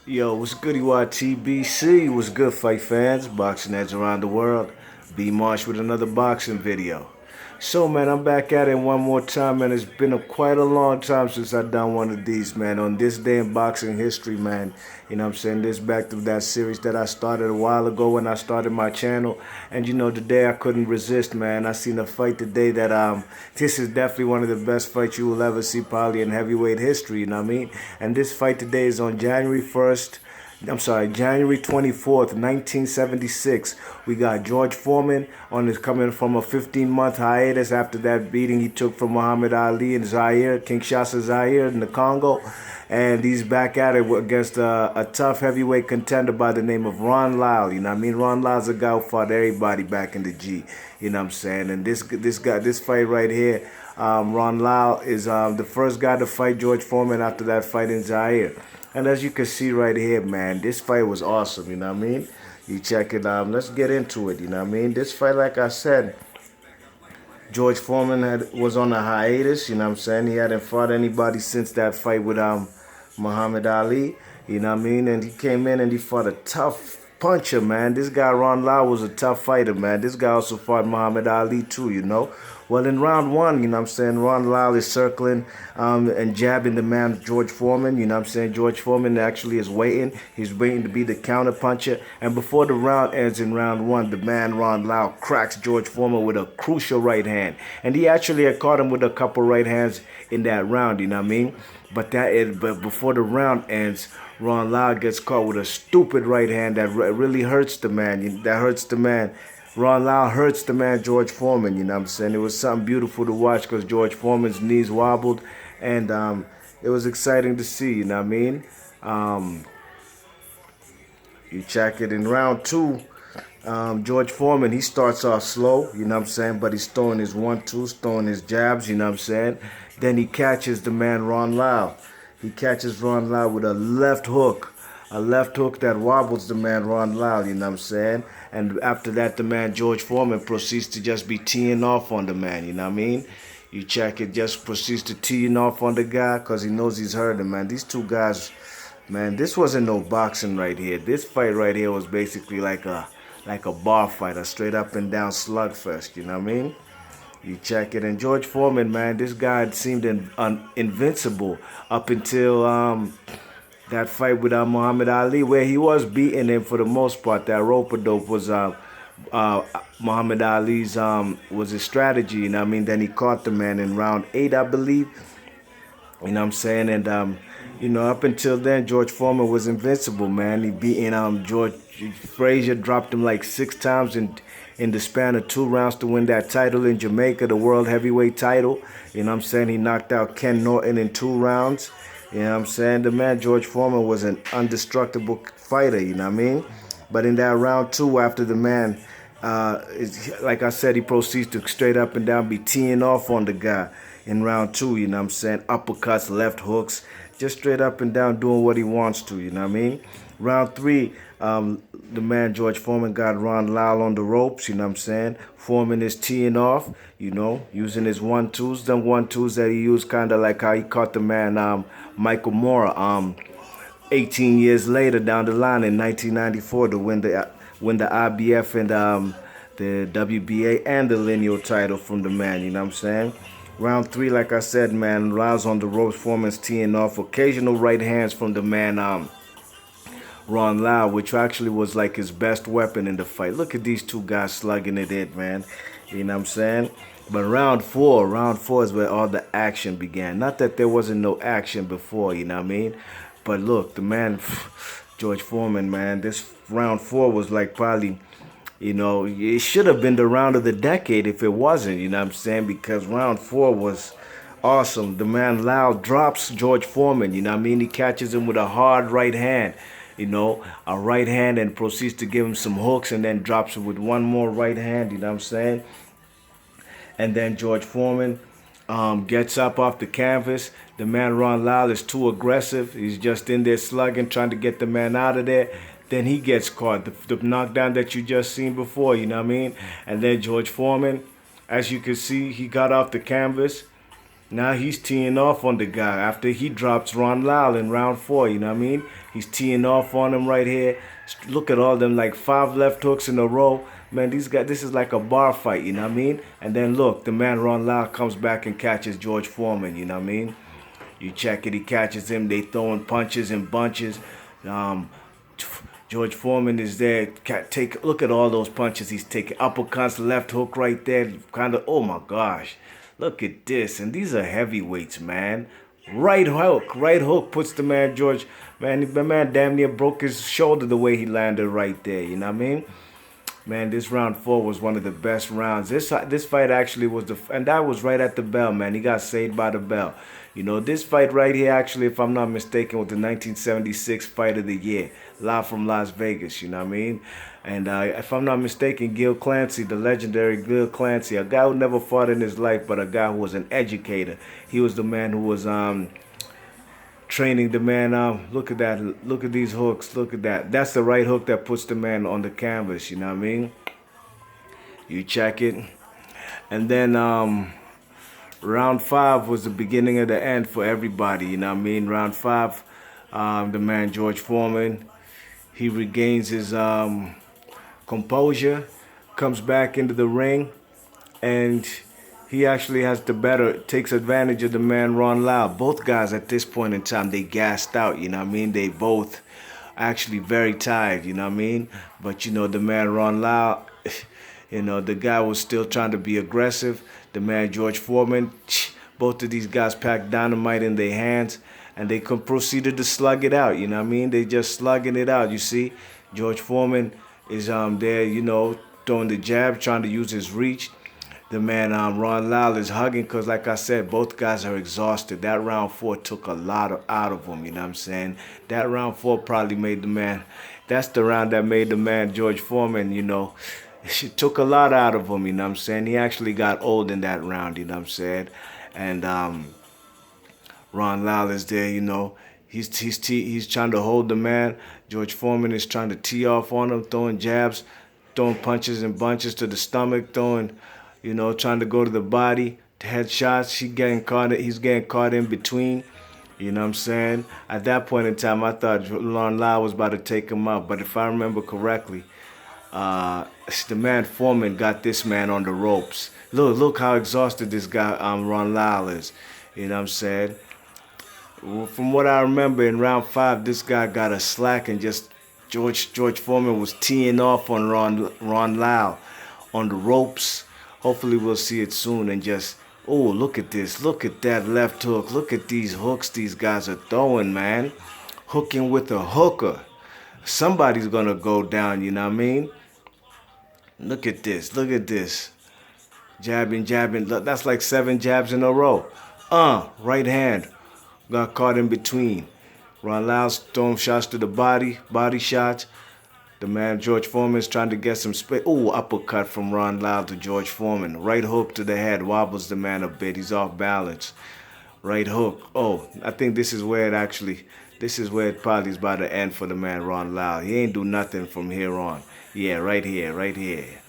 Yo, what's good, TBC? What's good, fight fans, boxing heads around the world? B Marsh with another boxing video. So, man, I'm back at it one more time, and it's been quite a long time since I done one of these, man. On this day in boxing history, man, you know what I'm saying? This back to that series that I started a while ago when I started my channel. And, today I couldn't resist, man. I seen a fight today that, this is definitely one of the best fights you will ever see probably in heavyweight history, you know what I mean? And this fight today is on January 24th, 1976. We got George Foreman on his coming from a 15-month hiatus after that beating he took from Muhammad Ali in Zaire, Kinshasa, Zaire in the Congo. And he's back at it against a tough heavyweight contender by the name of Ron Lyle. You know what I mean? Ron Lyle's a guy who fought everybody back in the G. You know what I'm saying? And this fight right here, Ron Lyle is the first guy to fight George Foreman after that fight in Zaire. And as you can see right here, man, this fight was awesome, you know what I mean? You check it out. Let's get into it, you know what I mean? This fight, like I said, George Foreman was on a hiatus, you know what I'm saying? He hadn't fought anybody since that fight with Muhammad Ali, you know what I mean? And he came in and he fought a tough puncher, man. This guy, Ron Lyle, was a tough fighter, man. This guy also fought Muhammad Ali, too, you know? Well, in round one, you know what I'm saying, Ron Lyle is circling and jabbing the man, George Foreman. You know what I'm saying? George Foreman actually is waiting. He's waiting to be the counter puncher. And before the round ends in round one, the man, Ron Lyle, cracks George Foreman with a crucial right hand. And he actually had caught him with a couple right hands in that round, you know what I mean? But before the round ends, Ron Lyle gets caught with a stupid right hand that really hurts the man. That hurts the man. Ron Lyle hurts the man George Foreman, you know what I'm saying? It was something beautiful to watch because George Foreman's knees wobbled, and it was exciting to see, you know what I mean? You check it in round two, George Foreman, he starts off slow, you know what I'm saying? But he's throwing his one-twos, throwing his jabs, you know what I'm saying? Then he catches the man Ron Lyle. He catches Ron Lyle with a left hook. A left hook that wobbles the man Ron Lyle, you know what I'm saying? And after that, the man George Foreman proceeds to just be teeing off on the man, you know what I mean? You check it, just proceeds to teeing off on the guy because he knows he's hurting, man. These two guys, man, this wasn't no boxing right here. This fight right here was basically like a bar fight, a straight up and down slugfest, you know what I mean? You check it, and George Foreman, man, this guy seemed invincible up until that fight with Muhammad Ali, where he was beating him for the most part. That rope-a-dope was Muhammad Ali's was his strategy. You know what I mean? Then he caught the man in round 8, I believe. You know what I'm saying? And up until then, George Foreman was invincible, man. He beating George Frazier, dropped him like 6 times in the span of 2 rounds to win that title in Jamaica, the world heavyweight title. You know what I'm saying? He knocked out Ken Norton in 2 rounds. You know what I'm saying? The man, George Foreman, was an indestructible fighter, you know what I mean? But in that round 2, after the man, like I said, he proceeds to straight up and down be teeing off on the guy in round 2, you know what I'm saying? Uppercuts, left hooks, just straight up and down doing what he wants to, you know what I mean? Round 3, the man George Foreman got Ron Lyle on the ropes, you know what I'm saying? Foreman is teeing off, using his one-twos, them one-twos that he used kind of like how he caught the man Michael Moore 18 years later down the line in 1994 to win the IBF and the WBA and the lineal title from the man, you know what I'm saying? Round 3, like I said, man, Lyle's on the ropes, Foreman's teeing off, occasional right hands from the man Ron Lyle, which actually was like his best weapon in the fight. Look at these two guys slugging it in, man. You know what I'm saying? But round four is where all the action began. Not that there wasn't no action before, you know what I mean? But look, the man, George Foreman, man, this round 4 was like probably, it should have been the round of the decade if it wasn't, you know what I'm saying? Because round 4 was awesome. The man Lyle drops George Foreman, you know what I mean? He catches him with a hard right hand. A right hand, and proceeds to give him some hooks and then drops him with one more right hand, you know what I'm saying? And then George Foreman gets up off the canvas. The man Ron Lyle is too aggressive. He's just in there slugging, trying to get the man out of there. Then he gets caught. The knockdown that you just seen before, you know what I mean? And then George Foreman, as you can see, he got off the canvas. Now he's teeing off on the guy after he drops Ron Lyle in round 4, you know what I mean? He's teeing off on him right here. Look at all them like 5 left hooks in a row. Man, these guys, this is like a bar fight, you know what I mean? And then look, the man Ron Lyle comes back and catches George Foreman, you know what I mean? You check it, he catches him. They throwing punches in bunches. Um, George Foreman is there. Look at all those punches he's taking. Uppercuts, left hook right there. Kind of, oh my gosh. Look at this. And these are heavyweights, man. Right hook puts the man George. Man, the man damn near broke his shoulder the way he landed right there. You know what I mean? Man, this round 4 was one of the best rounds. This fight actually was and that was right at the bell, man. He got saved by the bell. You know, this fight right here, actually, if I'm not mistaken, was the 1976 Fight of the Year, live from Las Vegas. You know what I mean? And if I'm not mistaken, Gil Clancy, the legendary Gil Clancy, a guy who never fought in his life, but a guy who was an educator. He was the man who was training the man. Look at that. Look at these hooks. Look at that. That's the right hook that puts the man on the canvas. You know what I mean? You check it. And then round 5 was the beginning of the end for everybody. You know what I mean? Round 5, the man George Foreman, he regains his composure, comes back into the ring, and he actually takes advantage of the man Ron Lyle. Both guys at this point in time, they gassed out, you know what I mean? They both actually very tired, you know what I mean? But, you know, the man Ron Lyle, you know, the guy was still trying to be aggressive. The man George Foreman, both of these guys packed dynamite in their hands, and they proceeded to slug it out, you know what I mean? They just slugging it out, you see? George Foreman is there, you know, throwing the jab, trying to use his reach. The man Ron Lyle is hugging because, like I said, both guys are exhausted. That round 4 took a lot out of them, you know what I'm saying? That round 4 probably made the man, that's the round that made the man George Foreman, you know, she took a lot out of him, you know what I'm saying? He actually got old in that round, you know what I'm saying? And Ron Lyle is there, you know. He's trying to hold the man. George Foreman is trying to tee off on him, throwing jabs, throwing punches and bunches to the stomach, you know, trying to go to the body, headshots. He's getting caught in between. You know what I'm saying? At that point in time, I thought Ron Lyle was about to take him out. But if I remember correctly, the man Foreman got this man on the ropes. Look how exhausted this guy Ron Lyle is. You know what I'm saying? From what I remember, in round 5, this guy got a slack and just George Foreman was teeing off on Ron Lyle on the ropes. Hopefully we'll see it soon and just, oh, look at this. Look at that left hook. Look at these hooks these guys are throwing, man. Hooking with a hooker. Somebody's going to go down, you know what I mean? Look at this. Look at this. Jabbing. That's like 7 jabs in a row. Right hand. Got caught in between. Ron Lyle's throwing shots to the body shots. The man George Foreman is trying to get some space. Ooh, uppercut from Ron Lyle to George Foreman. Right hook to the head. Wobbles the man a bit. He's off balance. Right hook. Oh, I think this is where it probably is about to end for the man Ron Lyle. He ain't do nothing from here on. Yeah, right here.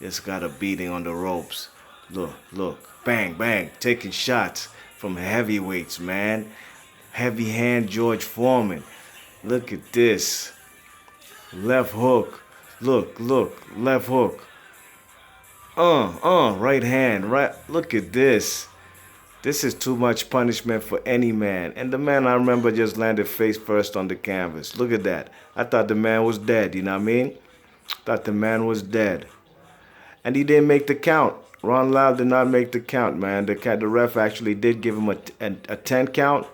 Just got a beating on the ropes. Look. Bang. Taking shots from heavyweights, man. Heavy hand George Foreman. Look at this. Left hook. Look. Left hook. Right hand. Right. Look at this. This is too much punishment for any man. And the man, I remember, just landed face first on the canvas. Look at that. I thought the man was dead, you know what I mean? Thought the man was dead. And he didn't make the count. Ron Lyle did not make the count, man. The ref actually did give him a 10 count.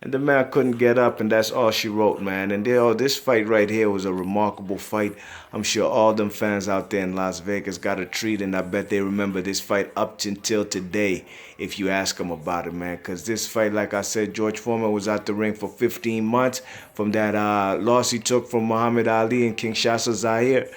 And the man couldn't get up, and that's all she wrote, man. And this fight right here was a remarkable fight. I'm sure all them fans out there in Las Vegas got a treat, and I bet they remember this fight up until today if you ask them about it, man. Because this fight, like I said, George Foreman was out the ring for 15 months from that loss he took from Muhammad Ali and Kinshasa, Zaire.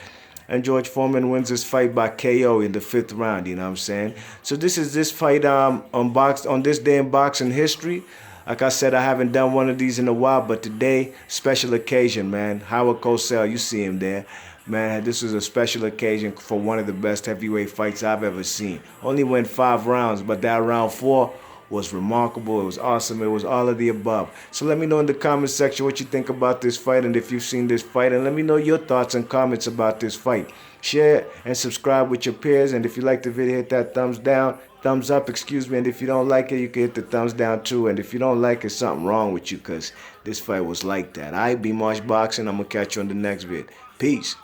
And George Foreman wins this fight by KO in the 5th round, you know what I'm saying? So this fight on this day in boxing history. Like I said, I haven't done one of these in a while, but today, special occasion, man. Howard Cosell, you see him there. Man, this was a special occasion for one of the best heavyweight fights I've ever seen. Only went 5 rounds, but that round 4, was remarkable. It was awesome. It was all of the above. So let me know in the comment section what you think about this fight and if you've seen this fight. And let me know your thoughts and comments about this fight. Share and subscribe with your peers. And if you like the video, hit that thumbs up, excuse me. And if you don't like it, you can hit the thumbs down too. And if you don't like it, something wrong with you, because this fight was like that. I be Marsh Boxing. I'm going to catch you on the next vid. Peace.